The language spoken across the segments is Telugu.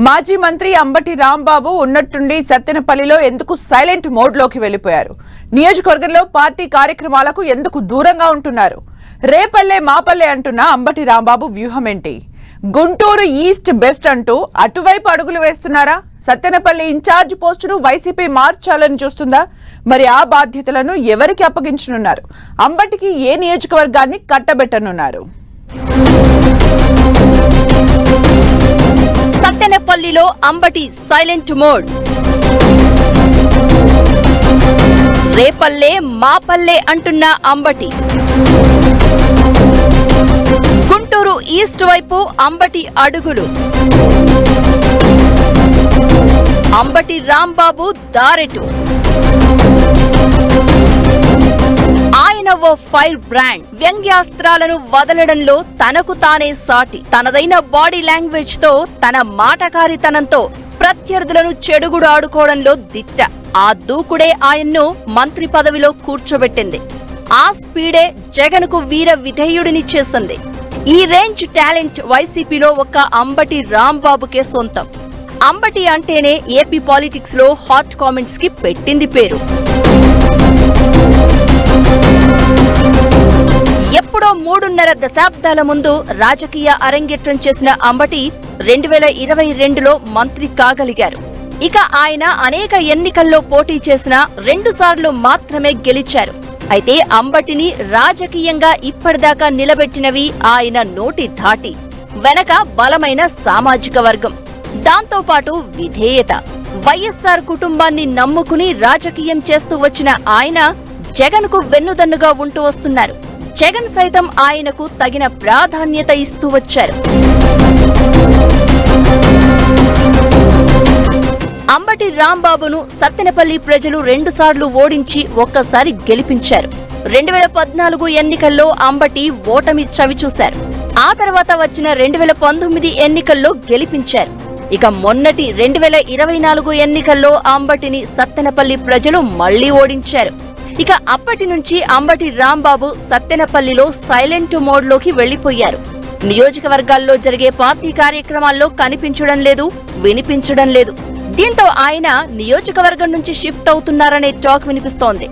మాజీ మంత్రి అంబటి రాంబాబు ఉన్నట్టుండి సత్తెనపల్లిలో ఎందుకు సైలెంట్ మోడ్లోకి వెళ్లిపోయారు? నియోజకవర్గంలో పార్టీ కార్యక్రమాలకు ఎందుకు దూరంగా ఉంటున్నారు? రేపల్లె మాపల్లె అంటున్న అంబటి రాంబాబు వ్యూహం ఏంటి? గుంటూరు ఈస్ట్ బెస్ట్ అంటూ అటువైపు అడుగులు వేస్తున్నారా? సత్తెనపల్లి ఇన్ఛార్జ్ పోస్టును వైసీపీ మార్చాలని చూస్తుందా? మరి ఆ బాధ్యతలను ఎవరికి అప్పగించనున్నారు? అంబటికి ఏ నియోజకవర్గాన్ని కట్టబెట్టనున్నారు? సత్తెనపల్లిలో అంబటి సైలెంట్ మోడ్. రేపల్లె మాపల్లె అంటున్న అంబటి. గుంటూరు ఈస్ట్ వైపు అంబటి అడుగులు. అంబటి రాంబాబు దారెటు. ఆయన ఓ ఫైర్ బ్రాండ్. వ్యంగ్యాస్త్రాలను వదలడంలో తనకు తానే సాటి. తనదైన బాడీ లాంగ్వేజ్ తో, తన మాటకారితనంతో ప్రత్యర్థులను చెడుగుడు ఆడుకోవడంలో దిట్ట. ఆ దూకుడే ఆయన్ను మంత్రి పదవిలో కూర్చోబెట్టింది. ఆ స్పీడే జగన్ కు వీర విధేయుడిని చేసింది. ఈ రేంజ్ టాలెంట్ వైసీపీలో ఒక్క అంబటి రాంబాబుకే సొంతం. అంబటి అంటేనే ఏపీ పాలిటిక్స్ లో హాట్ కామెంట్స్ కి పెట్టింది పేరు. ఎప్పుడో 3.5 దశాబ్దాల ముందు రాజకీయ అరంగేట్రం చేసిన అంబటి 2022లో మంత్రి కాగలిగారు. ఇక ఆయన అనేక ఎన్నికల్లో పోటీ చేసిన 2 సార్లు మాత్రమే గెలిచారు. అయితే అంబటిని రాజకీయంగా ఇప్పటిదాకా నిలబెట్టినవి ఆయన నోటి ధాటి, వెనక బలమైన సామాజిక వర్గం, దాంతో పాటు విధేయత. వైఎస్ఆర్ కుటుంబాన్ని నమ్ముకుని రాజకీయం చేస్తూ వచ్చిన ఆయన జగన్ కు వెన్నుదన్నుగా ఉంటూ వస్తున్నారు. జగన్ సైతం ఆయనకు తగిన ప్రాధాన్యత ఇస్తూ వచ్చారు. అంబటి రాంబాబును సత్తెనపల్లి ప్రజలు 2 సార్లు ఓడించి ఒక్కసారి గెలిపించారు. 2014 ఎన్నికల్లో అంబటి ఓటమి చవిచూశారు. ఆ తర్వాత వచ్చిన 2019 ఎన్నికల్లో గెలిపించారు. ఇక మొన్నటి 2024 ఎన్నికల్లో అంబటిని సత్తెనపల్లి ప్రజలు మళ్లీ ఓడించారు. ఇక అప్పటి నుంచి అంబటి రాంబాబు సత్తెనపల్లిలో సైలెంట్ మోడ్లోకి వెళ్లిపోయారు. నియోజకవర్గాల్లో జరిగే పార్టీ కార్యక్రమాల్లో కనిపించడం లేదు, వినిపించడం లేదు. దీంతో ఆయన నియోజకవర్గం నుంచి షిఫ్ట్ అవుతున్నారనే టాక్ వినిపిస్తోంది.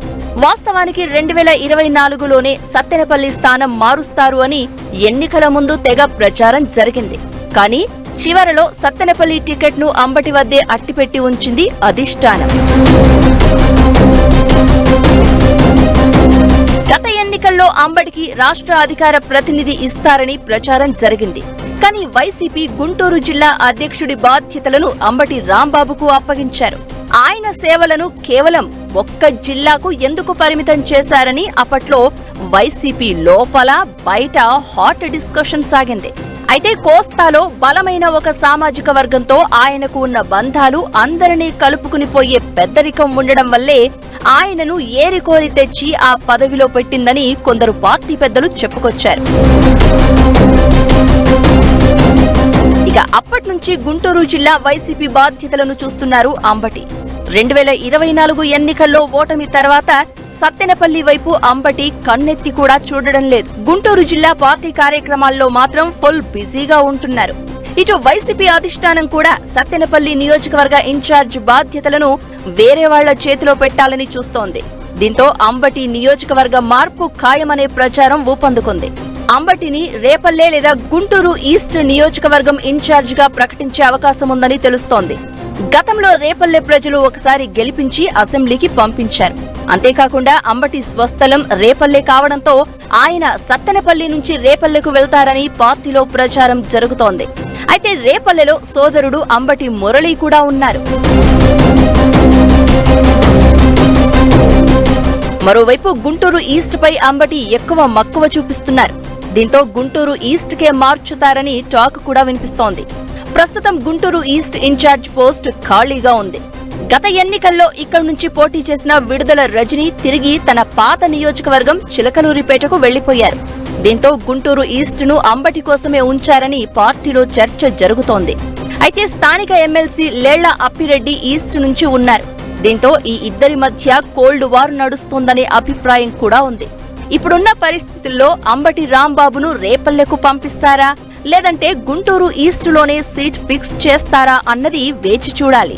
వాస్తవానికి 2024లోనే సత్తెనపల్లి స్థానం మారుస్తారు అని ఎన్నికల ముందు తెగ ప్రచారం జరిగింది. కానీ చివరలో సత్తెనపల్లి టికెట్ ను అంబటి వద్దే అట్టిపెట్టి ఉంచింది అధిష్టానం. గత ఎన్నికల్లో అంబటికి రాష్ట్ర అధికార ప్రతినిధి ఇస్తారని ప్రచారం జరిగింది. కానీ వైసీపీ గుంటూరు జిల్లా అధ్యక్షుడి బాధ్యతలను అంబటి రాంబాబుకు అప్పగించారు. ఆయన సేవలను కేవలం ఒక్క జిల్లాకు ఎందుకు పరిమితం చేశారని అప్పట్లో వైసీపీ లోపల బయట హాట్ డిస్కషన్ సాగింది. అయితే కోస్తాలో బలమైన ఒక సామాజిక వర్గంతో ఆయనకు ఉన్న బంధాలు అందరినీ కలుపుకుని పోయే పెద్దరికం ఉండడం వల్లే ఆయనను ఏరికోరి తెచ్చి ఆ పదవిలో పెట్టిందని కొందరు పార్టీ పెద్దలు చెప్పుకొచ్చారు. ఇక అప్పటి నుంచి గుంటూరు జిల్లా వైసీపీ బాధ్యతలను చూస్తున్నారు అంబటి. 2024 ఎన్నికల్లో ఓటమి తర్వాత సత్తెనపల్లి వైపు అంబటి కన్నెత్తి కూడా చూడడం లేదు. గుంటూరు జిల్లా పార్టీ కార్యక్రమాల్లో మాత్రం ఫుల్ బిజీగా ఉంటున్నారు. ఇటు వైసీపీ అధిష్టానం కూడా సత్తెనపల్లి నియోజకవర్గ ఇన్ఛార్జ్ బాధ్యతలను వేరే వాళ్ల చేతిలో పెట్టాలని చూస్తోంది. దీంతో అంబటి నియోజకవర్గ మార్పు ఖాయమనే ప్రచారం ఊపందుకుంది. అంబటిని రేపల్లె లేదా గుంటూరు ఈస్ట్ నియోజకవర్గం ఇన్ఛార్జ్ గా ప్రకటించే అవకాశం ఉందని తెలుస్తోంది. గతంలో రేపల్లె ప్రజలు ఒకసారి గెలిపించి అసెంబ్లీకి పంపించారు. అంతేకాకుండా అంబటి స్వస్థలం రేపల్లె కావడంతో ఆయన సత్తెనపల్లి నుంచి రేపల్లెకు వెళ్తారని పార్టీలో ప్రచారం జరుగుతోంది. అయితే రేపల్లెలో సోదరుడు అంబటి మురళి కూడా ఉన్నారు. మరోవైపు గుంటూరు ఈస్ట్ పై అంబటి ఎక్కువ మక్కువ చూపిస్తున్నారు. దీంతో గుంటూరు ఈస్ట్ కే మార్చుతారని టాక్ కూడా వినిపిస్తోంది. ప్రస్తుతం గుంటూరు ఈస్ట్ ఇన్ఛార్జ్ పోస్ట్ ఖాళీగా ఉంది. గత ఎన్నికల్లో ఇక్కడి నుంచి పోటీ చేసిన విడుదల రజని తిరిగి తన పాత నియోజకవర్గం చిలకలూరిపేటకు వెళ్లిపోయారు. దీంతో గుంటూరు ఈస్ట్ ను అంబటి కోసమే ఉంచారని పార్టీలో చర్చ జరుగుతోంది. అయితే స్థానిక ఎమ్మెల్సీ లేళ్ల అప్పిరెడ్డి ఈస్ట్ నుంచి ఉన్నారు. దీంతో ఈ ఇద్దరి మధ్య కోల్డ్ వార్ నడుస్తోందనే అభిప్రాయం కూడా ఉంది. ఇప్పుడున్న పరిస్థితుల్లో అంబటి రాంబాబును రేపల్లెకు పంపిస్తారా లేదంటే గుంటూరు ఈస్టులోనే సీట్ ఫిక్స్ చేస్తారా అన్నది వేచి చూడాలి.